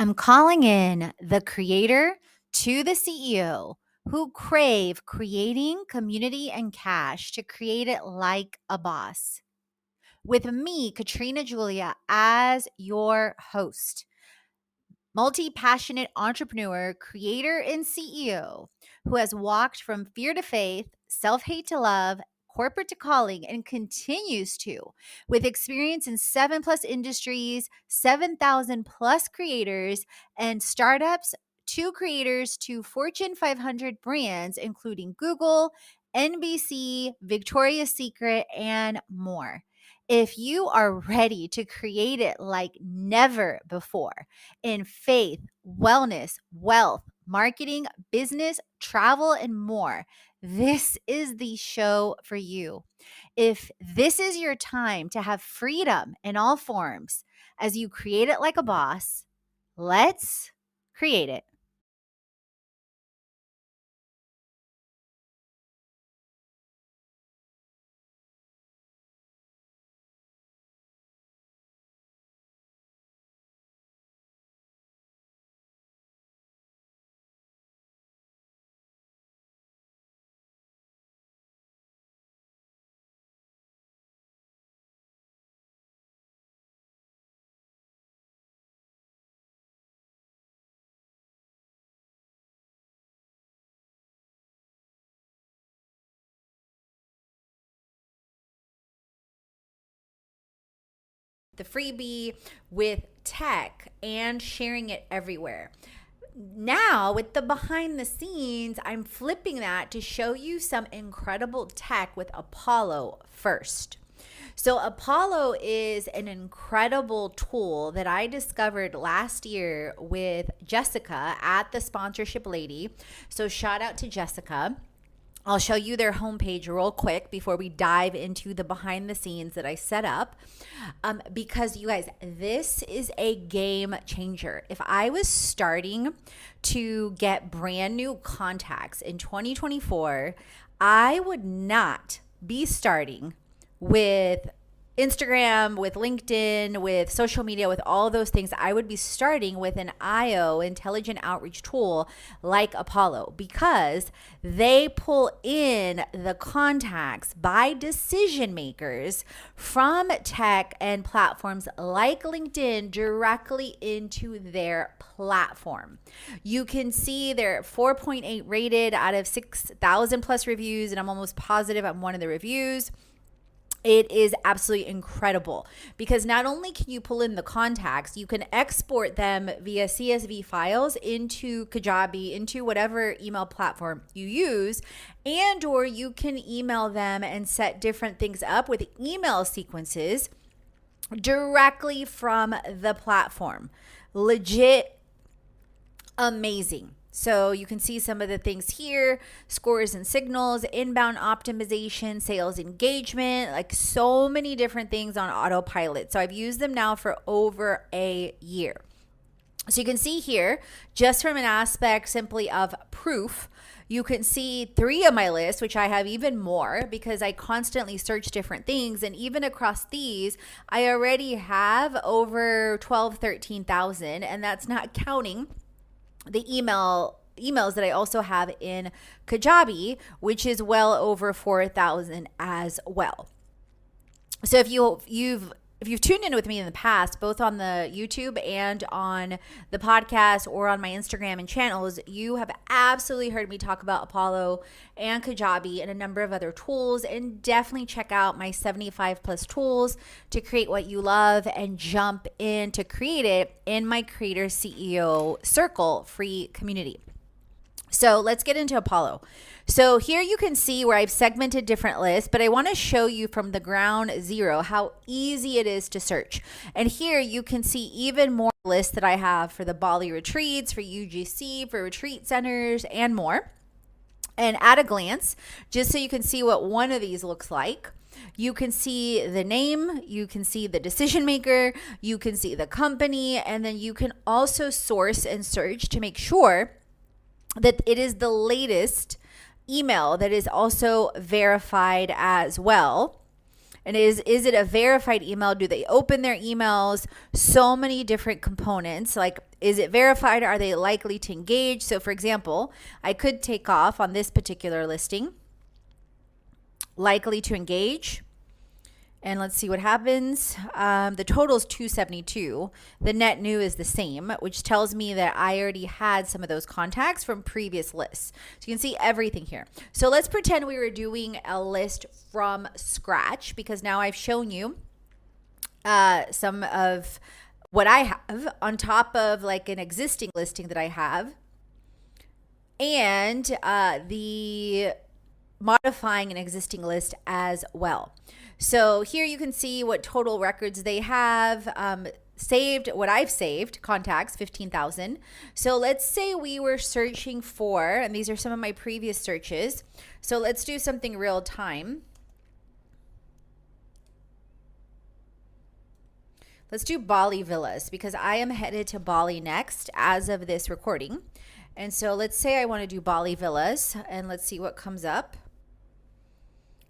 I'm calling in the creator to the CEO who crave creating community and cash to create it like a boss. With me, Katrina Julia, as your host, multi-passionate entrepreneur, creator, and CEO who has walked from fear to faith, self-hate to love, corporate to calling, and continues to, with experience in 7+ industries, 7,000 plus creators and startups, to creators to Fortune 500 brands, including Google, NBC, Victoria's Secret, and more. If you are ready to create it like never before, in faith, wellness, wealth, marketing, business, travel, and more, this is the show for you. If this is your time to have freedom in all forms as you create it like a boss, let's create it. The freebie with tech and sharing it everywhere. Now, with the behind the scenes, I'm flipping that to show you some incredible tech with Apollo first. So, Apollo is an incredible tool that I discovered last year with Jessica at the Sponsorship Lady. So, shout out to Jessica. I'll show you their homepage real quick before we dive into the behind the scenes that I set up. Because you guys, this is a game changer. If I was starting to get brand new contacts in 2024, I would not be starting with Instagram, with LinkedIn, with social media, with all those things. I would be starting with an IO, intelligent outreach tool like Apollo, because they pull in the contacts by decision makers from tech and platforms like LinkedIn directly into their platform. You can see they're 4.8 rated out of 6,000 plus reviews, and I'm almost positive I'm one of the reviews. It is absolutely incredible because not only can you pull in the contacts, you can export them via CSV files into Kajabi, into whatever email platform you use, and or you can email them and set different things up with email sequences directly from the platform. Legit amazing. So you can see some of the things here: scores and signals, inbound optimization, sales engagement, like so many different things on autopilot. So I've used them now for over a year. So you can see here, just from an aspect simply of proof, you can see 3 of my list, which I have even more because I constantly search different things. And even across these, I already have over 12, 13,000, and that's not counting the emails that I also have in Kajabi, which is well over 4,000 as well. So if you've tuned in with me in the past, both on the YouTube and on the podcast or on my Instagram and channels, you have absolutely heard me talk about Apollo and Kajabi and a number of other tools. And definitely check out my 75 plus tools to create what you love and jump in to create it in my Creator CEO Circle free community. So let's get into Apollo. So here you can see where I've segmented different lists, but I want to show you from the ground zero how easy it is to search. And here you can see even more lists that I have for the Bali retreats, for UGC, for retreat centers, and more. And at a glance, just so you can see what one of these looks like, you can see the name, you can see the decision maker, you can see the company, and then you can also source and search to make sure that it is the latest email that is also verified as well. And is it a verified email? Do they open their emails? So many different components. Like, is it verified? Are they likely to engage? So for example, I could take off on this particular listing, likely to engage. And let's see what happens. The total is 272. The net new is the same, which tells me that I already had some of those contacts from previous lists. So you can see everything here. So let's pretend we were doing a list from scratch, because now I've shown you some of what I have on top of like an existing listing that I have, and the modifying an existing list as well. So here you can see what total records they have saved, what I've saved, contacts, 15,000. So let's say we were searching for, and these are some of my previous searches. So let's do something real time. Let's do Bali villas, because I am headed to Bali next as of this recording. And so let's say I want to do Bali villas, and let's see what comes up.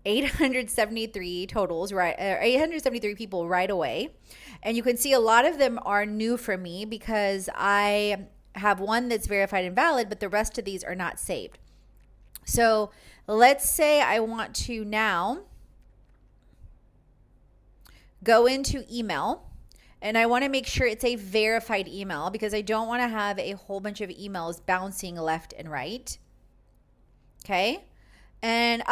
873 totals, right? 873 people right away. And you can see a lot of them are new for me, because I have one that's verified and valid, but the rest of these are not saved. So let's say I want to now go into email, and I want to make sure it's a verified email, because I don't want to have a whole bunch of emails bouncing left and right. Okay. And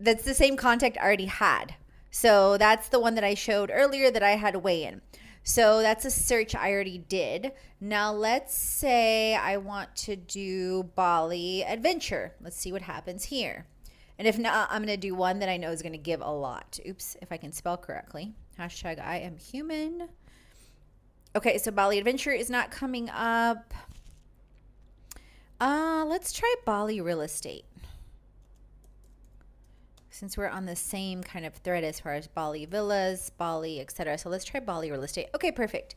that's the same contact I already had. So that's the one that I showed earlier that I had weigh in. So that's a search I already did. Now let's say I want to do Bali adventure. Let's see what happens here. And if not, I'm going to do one that I know is going to give a lot. Oops, if I can spell correctly. Hashtag I am human. Okay, so Bali adventure is not coming up. Let's try Bali real estate, since we're on the same kind of thread as far as Bali villas, Bali, etc. So let's try Bali real estate. Okay, perfect.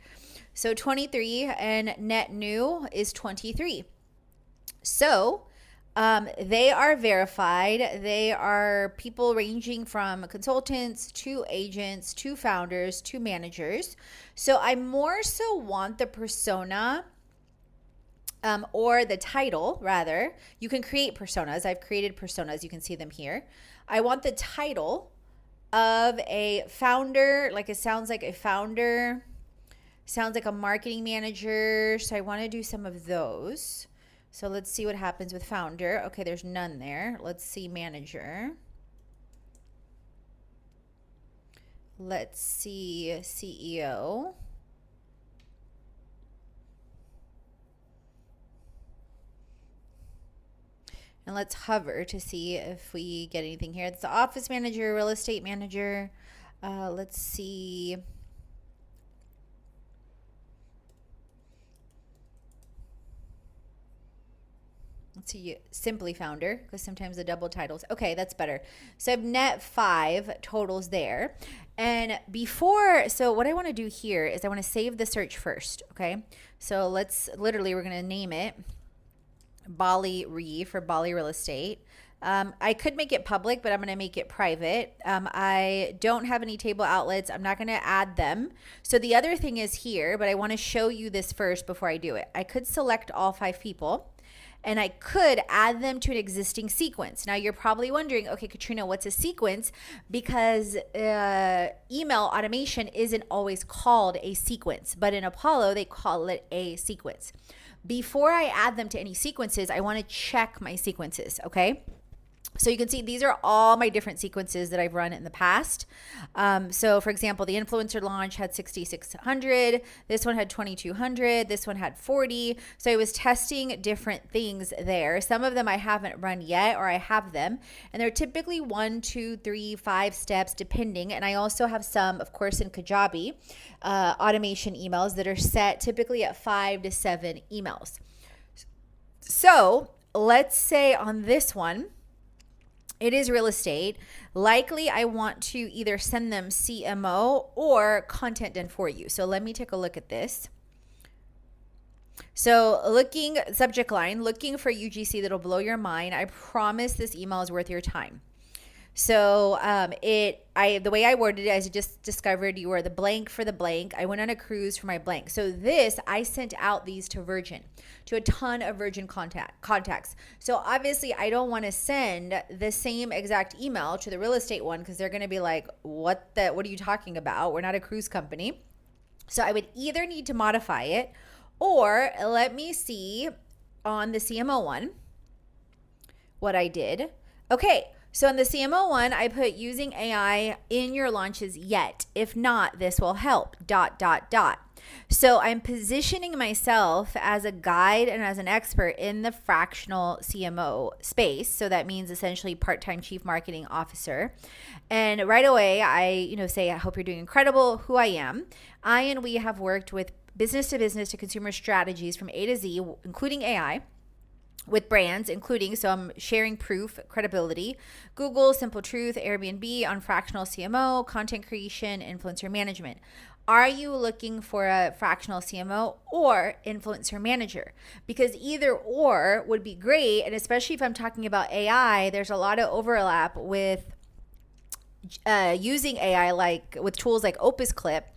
So 23 and net new is 23. So they are verified. They are people ranging from consultants to agents to founders to managers. So I more so want the persona or the title, rather. You can create personas. I've created personas. You can see them here. I want the title of a founder, like it sounds like a founder, sounds like a marketing manager. So I want to do some of those. So let's see what happens with founder. Okay, there's none there. Let's see manager. Let's see CEO. And let's hover to see if we get anything here. It's the office manager, real estate manager. Let's see. Let's see, simply founder, because sometimes the double titles. Okay, that's better. So I have net 5 totals there. And so what I want to do here is I want to save the search first. Okay, so we're going to name it Bali for Bali real estate. I could make it public, but I'm going to make it private. I don't have any table outlets. I'm not going to add them. So the other thing is here, but I want to show you this first before I do it. I could select all 5 people, and I could add them to an existing sequence. Now you're probably wondering, okay, Katrina, what's a sequence? Because email automation isn't always called a sequence, but in Apollo, they call it a sequence. Before I add them to any sequences, I want to check my sequences, okay? So you can see these are all my different sequences that I've run in the past. So for example, the influencer launch had 6,600. This one had 2,200. This one had 40. So I was testing different things there. Some of them I haven't run yet, or I have them. And they're typically 1, 2, 3, 5 steps depending. And I also have some, of course, in Kajabi, automation emails that are set typically at 5 to 7 emails. So let's say on this one, it is real estate. Likely I want to either send them CMO or content done for you. So let me take a look at this. So subject line, looking for UGC that'll blow your mind. I promise this email is worth your time. So the way I worded it, I just discovered you were the blank for the blank. I went on a cruise for my blank. So this, I sent out these to a ton of Virgin contacts. So obviously I don't want to send the same exact email to the real estate one because they're going to be like, what are you talking about? We're not a cruise company. So I would either need to modify it, or let me see on the CMO one what I did. Okay. So in the CMO one, I put using AI in your launches yet. If not, this will help, ... So I'm positioning myself as a guide and as an expert in the fractional CMO space. So that means essentially part-time chief marketing officer. And right away, I say, I hope you're doing incredible, who I am. I and we have worked with business to consumer strategies from A to Z, including AI, with brands, including, so I'm sharing proof, credibility, Google, Simple Truth, Airbnb on fractional CMO, content creation, influencer management. Are you looking for a fractional CMO or influencer manager? Because either or would be great. And especially if I'm talking about AI, there's a lot of overlap with using AI, like with tools like Opus Clip,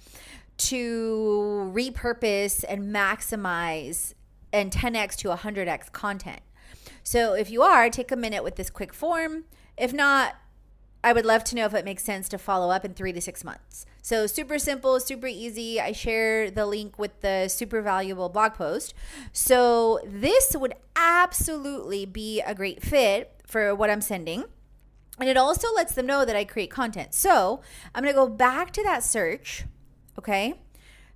to repurpose and maximize and 10x to 100x content. So if you are, take a minute with this quick form. If not, I would love to know if it makes sense to follow up in 3 to 6 months. So super simple, super easy. I share the link with the super valuable blog post. So this would absolutely be a great fit for what I'm sending. And it also lets them know that I create content. So I'm going to go back to that search. Okay.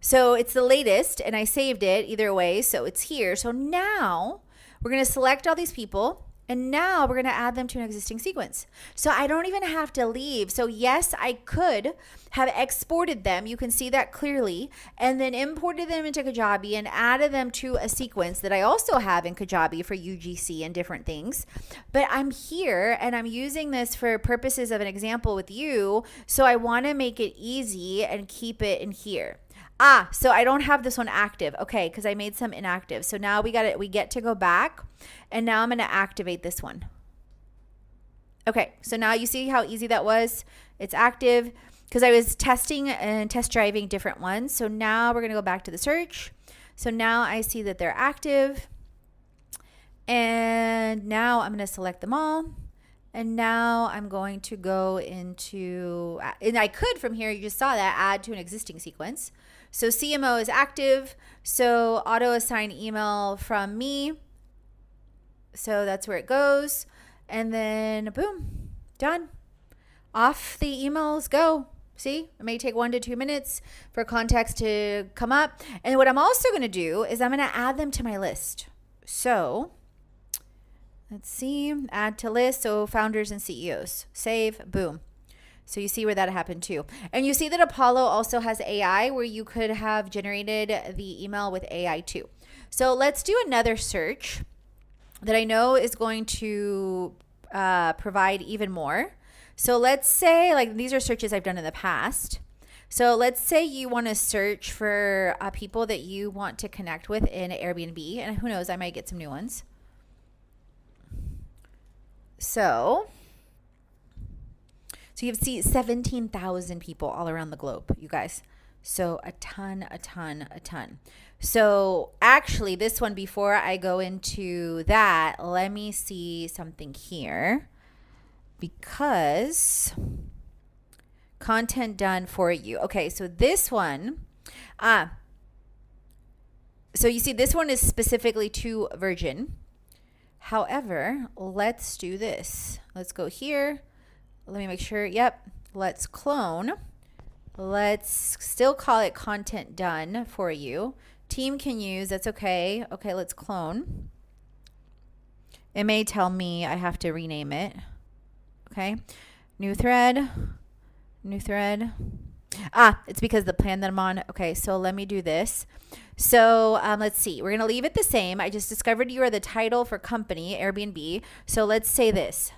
So it's the latest and I saved it either way. So it's here. So now we're going to select all these people and now we're going to add them to an existing sequence. So I don't even have to leave. So yes, I could have exported them. You can see that clearly, and then imported them into Kajabi and added them to a sequence that I also have in Kajabi for UGC and different things. But I'm here and I'm using this for purposes of an example with you. So I want to make it easy and keep it in here. So I don't have this one active. Okay, because I made some inactive. So now we get to go back, and now I'm going to activate this one. Okay, so now you see how easy that was? It's active because I was testing and test driving different ones. So now we're going to go back to the search. So now I see that they're active. And now I'm going to select them all. And now I'm going to go into, and I could from here, you just saw that, add to an existing sequence. So CMO is active. So auto assign email from me. So that's where it goes. And then boom, done. Off the emails go. See, it may take 1 to 2 minutes for contacts to come up. And what I'm also going to do is I'm going to add them to my list. So let's see, add to list. So founders and CEOs, save, boom. So you see where that happened too. And you see that Apollo also has AI where you could have generated the email with AI too. So let's do another search that I know is going to provide even more. So let's say, like, these are searches I've done in the past. So let's say you want to search for people that you want to connect with in Airbnb. And who knows, I might get some new ones. So you see 17,000 people all around the globe, you guys. So a ton. So actually this one, before I go into that, let me see something here, because content done for you. Okay, so this one, so you see this one is specifically to Virgin. However, let's do this. Let's go here. Let me make sure. Yep. Let's clone. Let's still call it content done for you. Team can use. That's okay. Okay, let's clone. It may tell me I have to rename it. Okay. New thread. It's because the plan that I'm on. Okay, so let me do this. So let's see. We're going to leave it the same. I just discovered you are the title for company, Airbnb. So let's say this.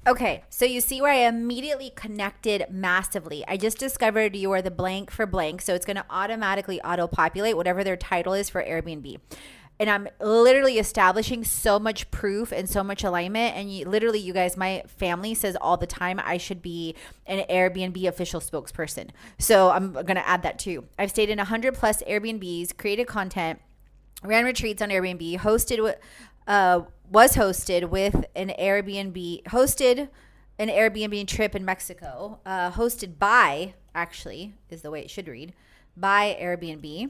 Okay, so you see where I immediately connected massively. I just discovered you are the blank for blank, so it's going to automatically auto-populate whatever their title is for Airbnb. And I'm literally establishing so much proof and so much alignment. And literally, you guys, my family says all the time I should be an Airbnb official spokesperson. So I'm going to add that too. I've stayed in 100 plus Airbnbs, created content, ran retreats on Airbnb, was hosted with an Airbnb trip in Mexico, hosted by, actually is the way it should read, by Airbnb,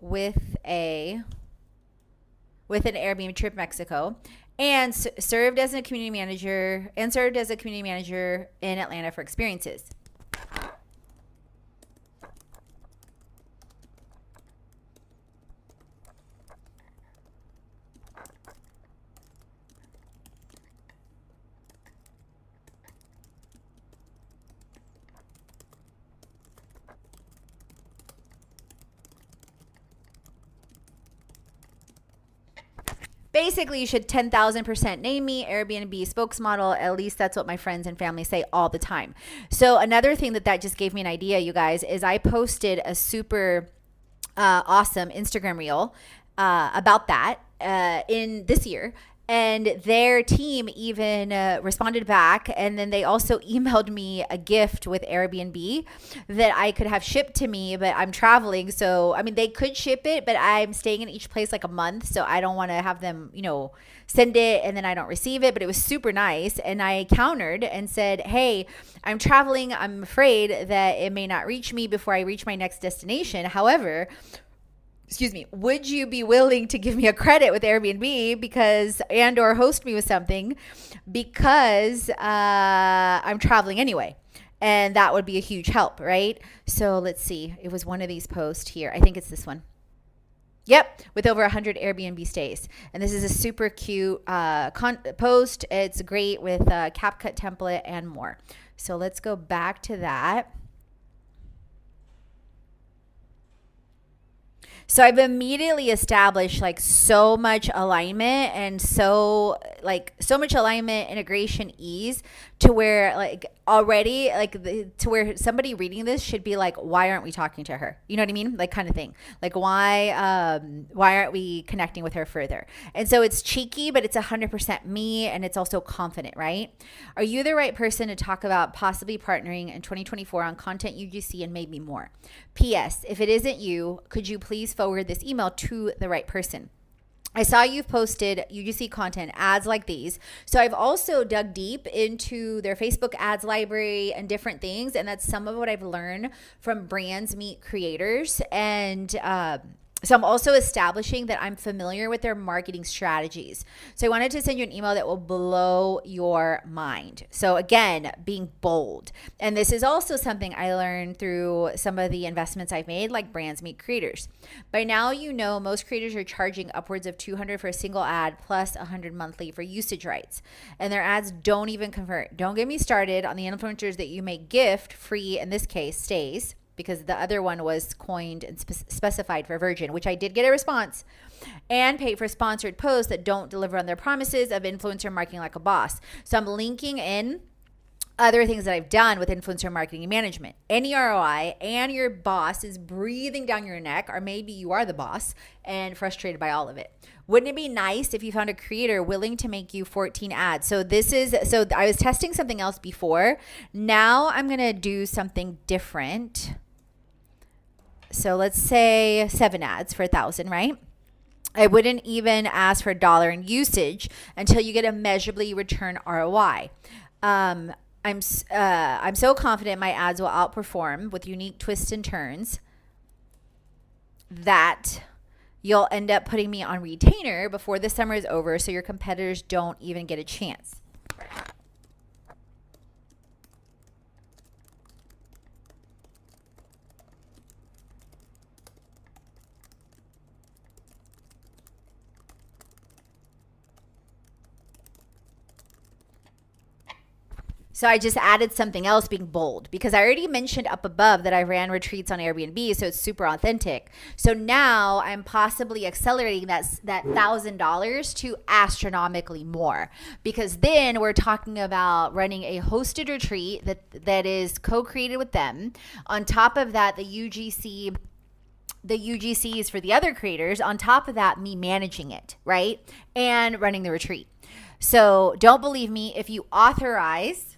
with an Airbnb trip Mexico, and served as a community manager in Atlanta for experiences. Basically, you should 10,000% name me Airbnb spokesmodel. At least that's what my friends and family say all the time. So another thing that just gave me an idea, you guys, is I posted a super awesome Instagram reel about that in this year. And their team even responded back. And then they also emailed me a gift with Airbnb that I could have shipped to me, but I'm traveling. So, I mean, they could ship it, but I'm staying in each place like a month. So I don't want to have them, send it and then I don't receive it. But it was super nice. And I countered and said, hey, I'm traveling. I'm afraid that it may not reach me before I reach my next destination. However, would you be willing to give me a credit with Airbnb or host me with something because I'm traveling anyway? And that would be a huge help, right? So let's see. It was one of these posts here. I think it's this one. Yep, with over 100 Airbnb stays. And this is a super cute post. It's great with a CapCut template and more. So let's go back to that. So I've immediately established so much alignment and so much alignment, integration, ease to where already to where somebody reading this should be like, why aren't we talking to her? You know what I mean? Kind of thing. Why aren't we connecting with her further? And so it's cheeky, but it's 100% me, and it's also confident, right? Are you the right person to talk about possibly partnering in 2024 on content UGC and maybe more? P.S. If it isn't you, could you please forward this email to the right person? I saw you've posted UGC content ads like these. So I've also dug deep into their Facebook ads library and different things. And that's some of what I've learned from Brands Meet Creators. And so I'm also establishing that I'm familiar with their marketing strategies. So I wanted to send you an email that will blow your mind. So again, being bold. And this is also something I learned through some of the investments I've made, like Brands Meet Creators. By now, most creators are charging upwards of $200 for a single ad plus $100 monthly for usage rights. And their ads don't even convert. Don't get me started on the influencers that you may gift free, in this case, stays, because the other one was coined and specified for Virgin, which I did get a response, and pay for sponsored posts that don't deliver on their promises of influencer marketing like a boss. So I'm linking in other things that I've done with influencer marketing management. Any ROI and your boss is breathing down your neck, or maybe you are the boss and frustrated by all of it. Wouldn't it be nice if you found a creator willing to make you 14 ads? So I was testing something else before. Now I'm going to do something different. So let's say 7 ads for 1,000, right? I wouldn't even ask for $1 in usage until you get a measurably return ROI. I'm so confident my ads will outperform with unique twists and turns that you'll end up putting me on retainer before the summer is over, so your competitors don't even get a chance. So I just added something else being bold because I already mentioned up above that I ran retreats on Airbnb, so it's super authentic. So now I'm possibly accelerating that $1,000 to astronomically more, because then we're talking about running a hosted retreat that is co-created with them. On top of that, the UGCs for the other creators. On top of that, me managing it, right? And running the retreat. So don't believe me if you authorize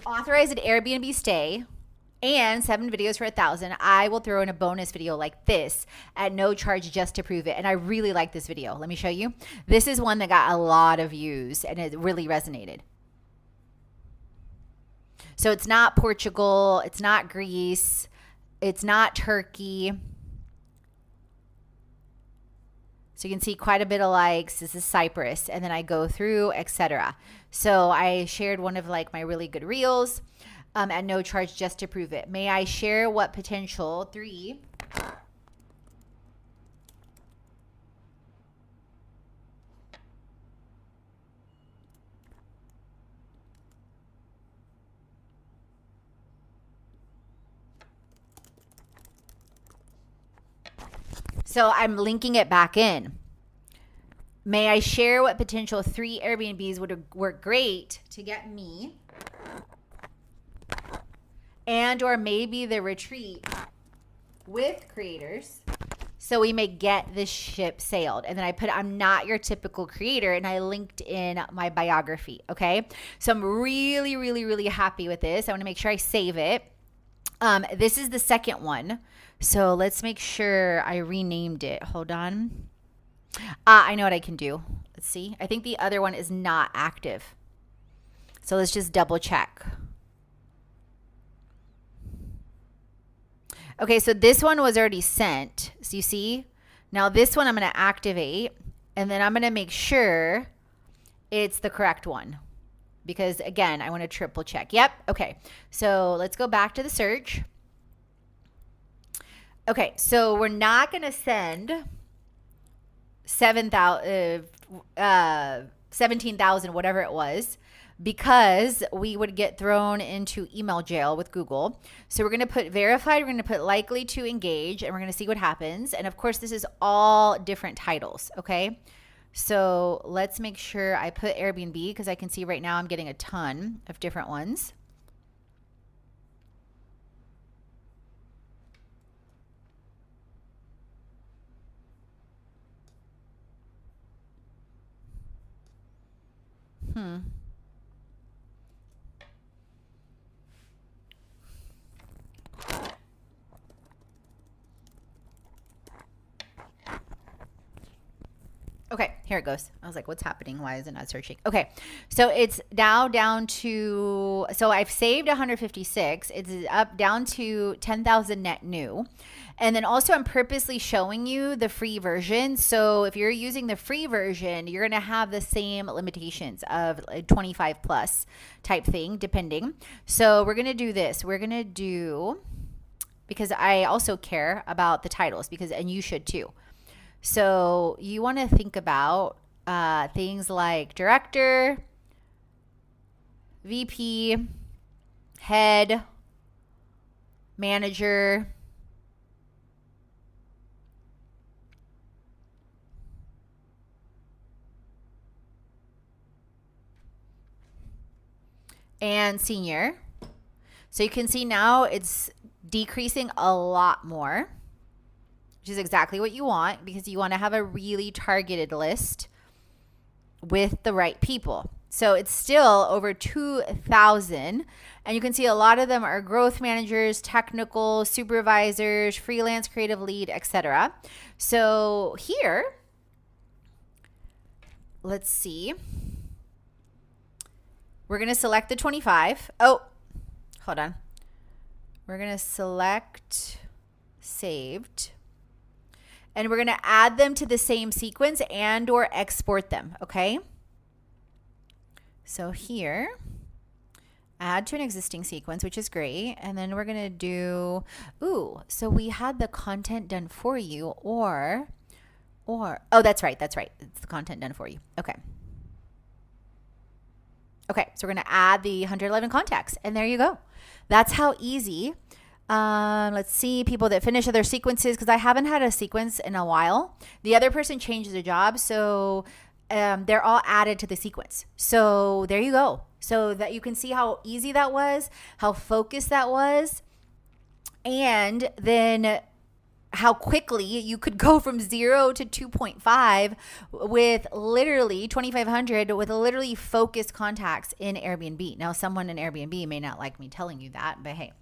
an Airbnb stay and 7 videos for $1,000, I will throw in a bonus video like this at no charge just to prove it. And I really like this video. Let me show you. This is one that got a lot of views and it really resonated. So it's not Portugal, it's not Greece, it's not Turkey. So you can see quite a bit of likes. This is Cyprus, and then I go through, etc. So I shared one of like my really good reels at no charge just to prove it. May I share what potential 3 So I'm linking it back in. May I share what potential 3 Airbnbs would work great to get me and or maybe the retreat with creators so we may get this ship sailed. And then I put, I'm not your typical creator, and I linked in my biography, okay? So I'm really, really, really happy with this. I want to make sure I save it. This is the second one. So let's make sure I renamed it. Hold on. I know what I can do. Let's see. I think the other one is not active. So let's just double check. Okay, so this one was already sent. So you see? Now this one I'm going to activate, and then I'm going to make sure it's the correct one. Because again, I want to triple check. Yep. Okay. So let's go back to the search. Okay, so we're not going to send 17,000, whatever it was, because we would get thrown into email jail with Google. So we're going to put verified, we're going to put likely to engage, and we're going to see what happens. And of course, this is all different titles, okay? So let's make sure I put Airbnb, because I can see right now I'm getting a ton of different ones. Okay, here it goes. I was like, what's happening? Why is it not searching? Okay, so it's now down to, so I've saved 156. It's up down to 10,000 net new. And then also I'm purposely showing you the free version. So if you're using the free version, you're going to have the same limitations of 25 plus type thing, depending. So we're going to do this. We're going to do, because I also care about the titles, and you should too. So you want to think about things like director, VP, head, manager, and senior. So you can see now it's decreasing a lot more, which is exactly what you want, because you want to have a really targeted list with the right people. So it's still over 2,000, and you can see a lot of them are growth managers, technical supervisors, freelance creative lead, etc. So here, let's see. We're going to select the 25. Oh, hold on. We're going to select saved. And we're going to add them to the same sequence and or export them, okay? So here, add to an existing sequence, which is great. And then we're going to do, so we had the content done for you, or Or, oh, that's right. That's right. It's the content done for you. Okay. Okay, so we're going to add the 111 contacts, and there you go. That's how easy. Let's see, people that finish other sequences, because I haven't had a sequence in a while. The other person changed the job, so they're all added to the sequence. So there you go. So that you can see how easy that was, how focused that was, and then how quickly you could go from 0 to 2.5 with literally 2,500 with literally focused contacts in Airbnb. Now, someone in Airbnb may not like me telling you that, but hey.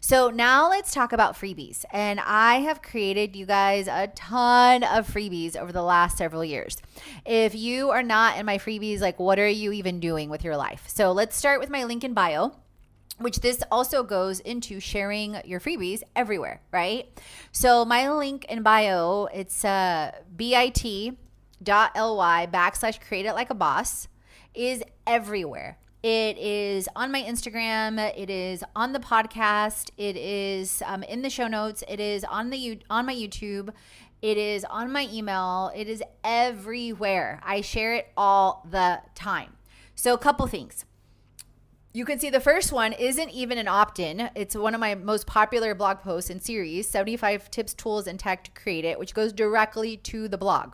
So now let's talk about freebies. And I have created, you guys, a ton of freebies over the last several years. If you are not in my freebies, like, what are you even doing with your life? So let's start with my link in bio, which this also goes into sharing your freebies everywhere, right? So my link in bio, it's bit.ly/create it like a boss, is everywhere. It is on my Instagram. It is on the podcast. It is in the show notes. It is on my YouTube. It is on my email. It is everywhere. I share it all the time. So a couple things. You can see the first one isn't even an opt-in. It's one of my most popular blog posts in series, 75 tips, tools, and tech to create it, which goes directly to the blog.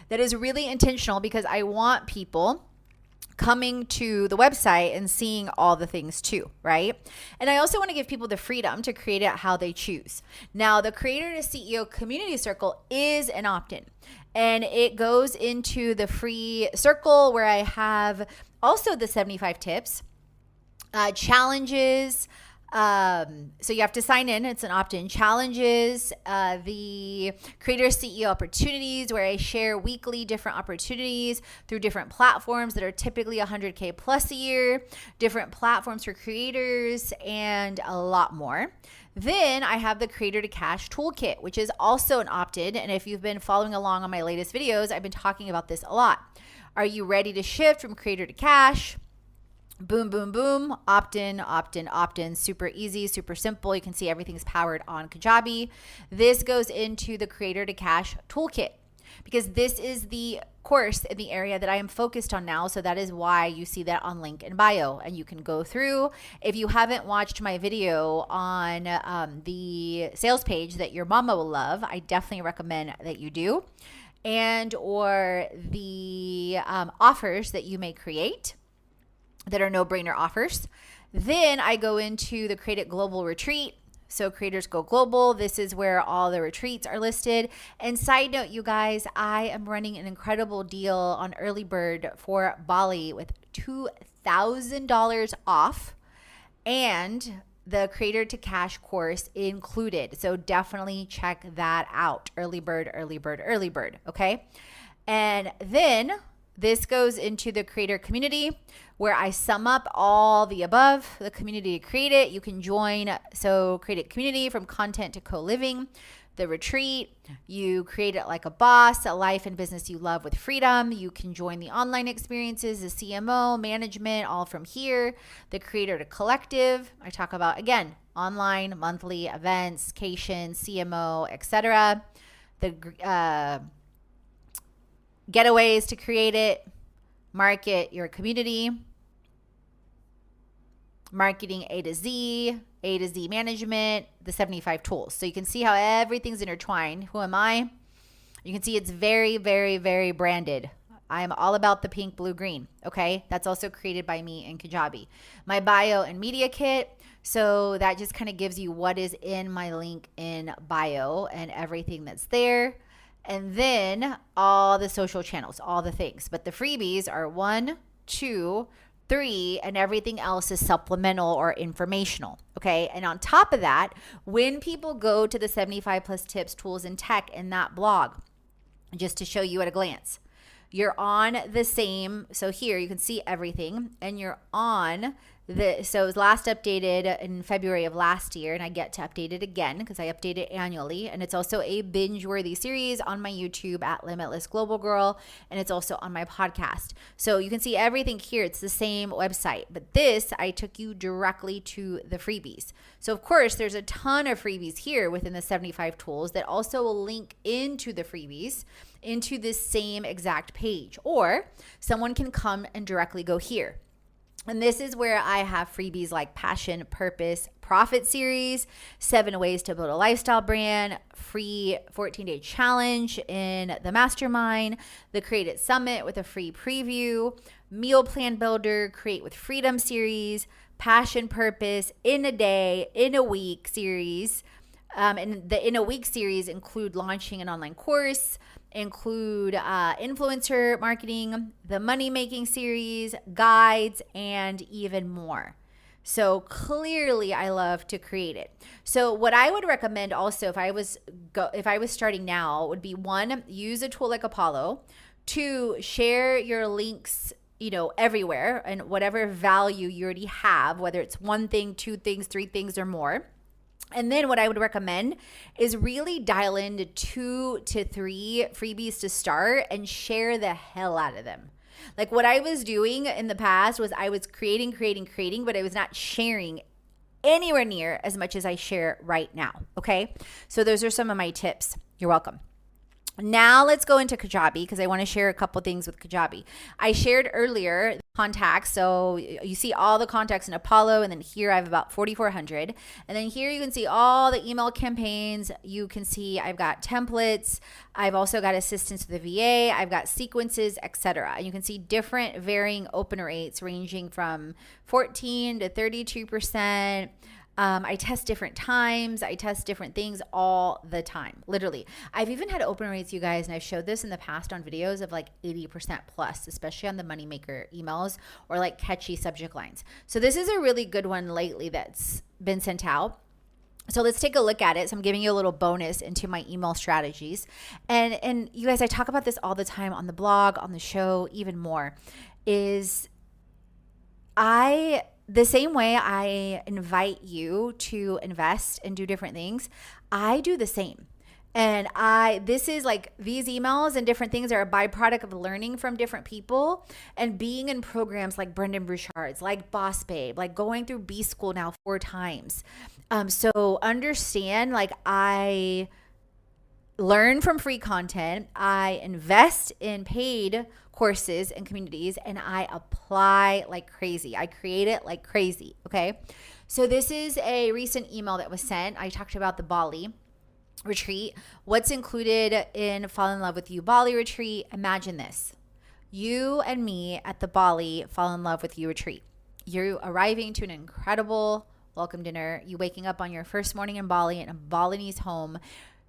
That is really intentional because I want people coming to the website and seeing all the things too, right? And I also want to give people the freedom to create it how they choose. Now, the Creator to CEO Community Circle is an opt-in, and it goes into the free circle where I have also the 75 tips, challenges. So you have to sign in. It's an opt-in. Challenges, the Creator CEO opportunities, where I share weekly different opportunities through different platforms that are typically 100K plus a year, different platforms for creators, and a lot more. Then I have the Creator to Cash Toolkit, which is also an opt-in. And if you've been following along on my latest videos, I've been talking about this a lot. Are you ready to shift from Creator to Cash? Boom, boom, boom, opt-in, opt-in, opt-in, super easy, super simple. You can see everything's powered on Kajabi. This goes into the Creator to Cash Toolkit because this is the course in the area that I am focused on now. So that is why you see that on link in bio, and you can go through. If you haven't watched my video on the sales page that your mama will love, I definitely recommend that you do, and or the offers that you may create that are no-brainer offers. Then I go into the Create It Global Retreat. So Creators Go Global. This is where all the retreats are listed. And side note, you guys, I am running an incredible deal on Early Bird for Bali with $2,000 off and the Creator to Cash course included. So definitely check that out. Early Bird, Early Bird, Early Bird. Okay. And then this goes into the creator community where I sum up all the above, the community to create it. You can join. So create a community from content to co-living, the retreat. You create it like a boss, a life and business you love with freedom. You can join the online experiences, the CMO, management, all from here. The creator to collective. I talk about, again, online, monthly events, cation, CMO, etc. The getaways to create it, market your community, marketing A to Z management, the 75 tools. So you can see how everything's intertwined. Who am I? You can see it's very, very, very branded. I am all about the pink, blue, green. Okay. That's also created by me in Kajabi. My bio and media kit. So that just kind of gives you what is in my link in bio and everything that's there. And then all the social channels, all the things. But the freebies are 1, 2, 3, and everything else is supplemental or informational. Okay. And on top of that, when people go to the 75 plus tips, tools, and tech in that blog, just to show you at a glance, you're on the same. So here you can see everything, and you're on So it was last updated in February of last year, and I get to update it again because I update it annually. And it's also a binge-worthy series on my YouTube at Limitless Global Girl, and it's also on my podcast. So you can see everything here. It's the same website, but this, I took you directly to the freebies. So of course, there's a ton of freebies here within the 75 tools that also will link into the freebies into this same exact page, or someone can come and directly go here. And this is where I have freebies like Passion, Purpose, Profit Series, 7 Ways to Build a Lifestyle Brand, free 14-day challenge in the Mastermind, the Create It Summit with a free preview, Meal Plan Builder, Create with Freedom Series, Passion, Purpose, In a Day, In a Week series. And the In a Week series include launching an online course, include influencer marketing, the money making series, guides, and even more. So clearly I love to create it. So what I would recommend also if I was starting now would be 1, use a tool like Apollo, 2, share your links everywhere and whatever value you already have, whether it's 1 thing, 2 things, 3 things or more. And then what I would recommend is really dial into 2 to 3 freebies to start and share the hell out of them. Like what I was doing in the past was I was creating, but I was not sharing anywhere near as much as I share right now. Okay. So those are some of my tips. You're welcome. Now let's go into Kajabi because I want to share a couple things with Kajabi. I shared earlier the contacts. So you see all the contacts in Apollo, and then here I have about 4,400. And then here you can see all the email campaigns. You can see I've got templates. I've also got assistance with the VA. I've got sequences, etc. You can see different varying open rates ranging from 14 to 32%. I test different times. I test different things all the time, literally. I've even had open rates, you guys, and I've showed this in the past on videos of like 80% plus, especially on the moneymaker emails or like catchy subject lines. So this is a really good one lately that's been sent out. So let's take a look at it. So I'm giving you a little bonus into my email strategies. And you guys, I talk about this all the time on the blog, on the show, even more, is the same way I invite you to invest and do different things, I do the same. And this is like these emails and different things are a byproduct of learning from different people and being in programs like Brendan Burchard's, like Boss Babe, like going through B School now 4 times. So understand, like I learn from free content, I invest in paid courses and communities, and I apply like crazy. I create it like crazy, okay? So this is a recent email that was sent. I talked about the Bali retreat. What's included in Fall in Love with You Bali retreat? Imagine this. You and me at the Bali Fall in Love with You retreat. You're arriving to an incredible welcome dinner. You waking up on your first morning in Bali in a Balinese home,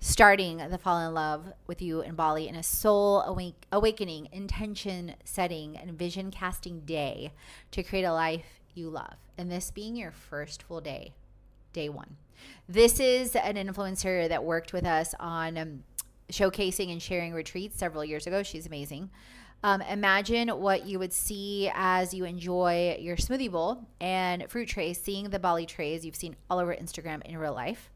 starting the Fall in Love with You in Bali in a soul awakening, intention setting, and vision casting day to create a life you love. And this being your first full day, day 1. This is an influencer that worked with us on showcasing and sharing retreats several years ago. She's amazing. Imagine what you would see as you enjoy your smoothie bowl and fruit trays, seeing the Bali trays you've seen all over Instagram in real life.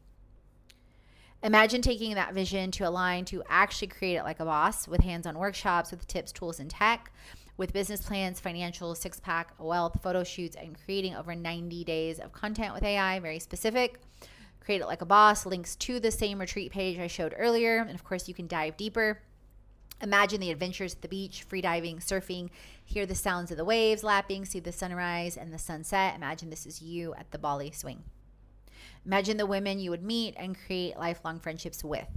Imagine taking that vision to align to actually create it like a boss with hands-on workshops, with tips, tools, and tech, with business plans, financials, 6-pack, wealth, photo shoots, and creating over 90 days of content with AI, very specific. Create it like a boss, links to the same retreat page I showed earlier. And of course, you can dive deeper. Imagine the adventures at the beach, free diving, surfing, hear the sounds of the waves lapping, see the sunrise and the sunset. Imagine this is you at the Bali swing. Imagine the women you would meet and create lifelong friendships with.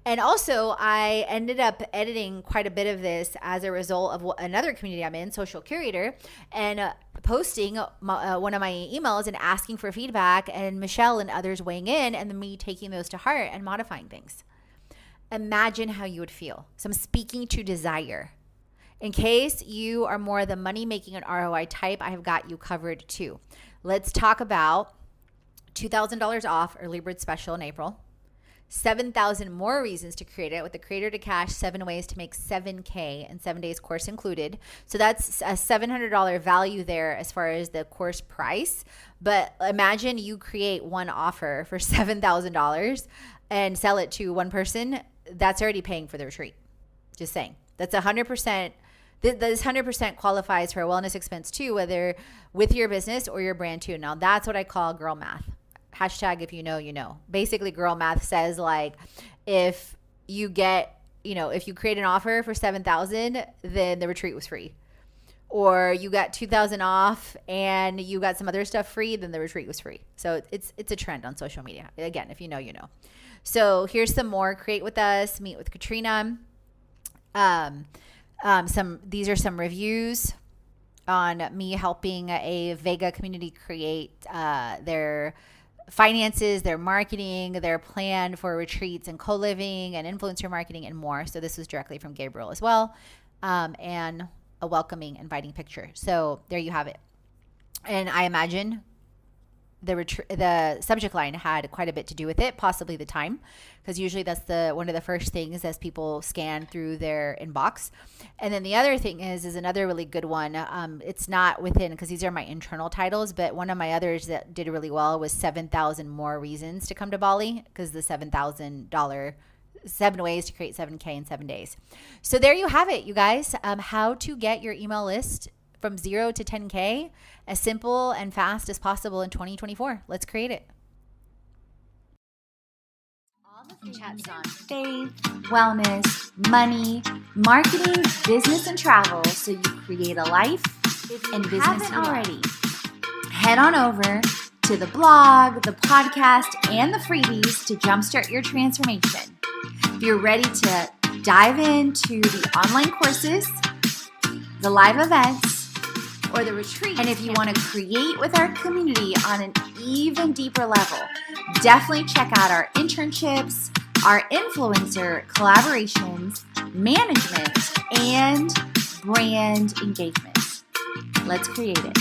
And also, I ended up editing quite a bit of this as a result of another community I'm in, Social Curator, and posting one of my emails and asking for feedback, and Michelle and others weighing in, and then me taking those to heart and modifying things. Imagine how you would feel. So I'm speaking to desire. In case you are more the money making and ROI type, I have got you covered too. Let's talk about $2,000 off early bird special in April, 7,000 more reasons to create it with the Creator to Cash 7 ways to make 7K in 7 days course included. So that's a $700 value there as far as the course price. But imagine you create one offer for $7,000 and sell it to one person. That's already paying for the retreat. Just saying. That's 100%. This 100% qualifies for a wellness expense too, whether with your business or your brand too. Now that's what I call girl math. Hashtag if you know, you know. Basically, girl math says like if you get, if you create an offer for 7,000, then the retreat was free. Or you got 2,000 off and you got some other stuff free, then the retreat was free. So it's a trend on social media. Again, if you know, you know. So here's some more. Create with us, meet with Katrina. These are some reviews on me helping a Vega community create their finances, their marketing, their plan for retreats and co-living and influencer marketing and more. So this was directly from Gabriel as well, and a welcoming, inviting picture. So there you have it. And I imagine the subject line had quite a bit to do with it, possibly the time, because usually that's one of the first things as people scan through their inbox. And then the other thing is another really good one. It's not within, because these are my internal titles, but one of my others that did really well was 7,000 more reasons to come to Bali, because the $7,000 7 ways to create 7K in 7 days. So there you have it, you guys. How to get your email list from 0 to 10K as simple and fast as possible in 2024. Let's create it. All the chats on faith, wellness, money, marketing, business, and travel, so you create a life and business haven't already. Head on over to the blog, the podcast, and the freebies to jumpstart your transformation. If you're ready to dive into the online courses, the live events, or the retreat, and if you want to create with our community on an even deeper level, definitely check out our internships, our influencer collaborations, management, and brand engagement. Let's create it.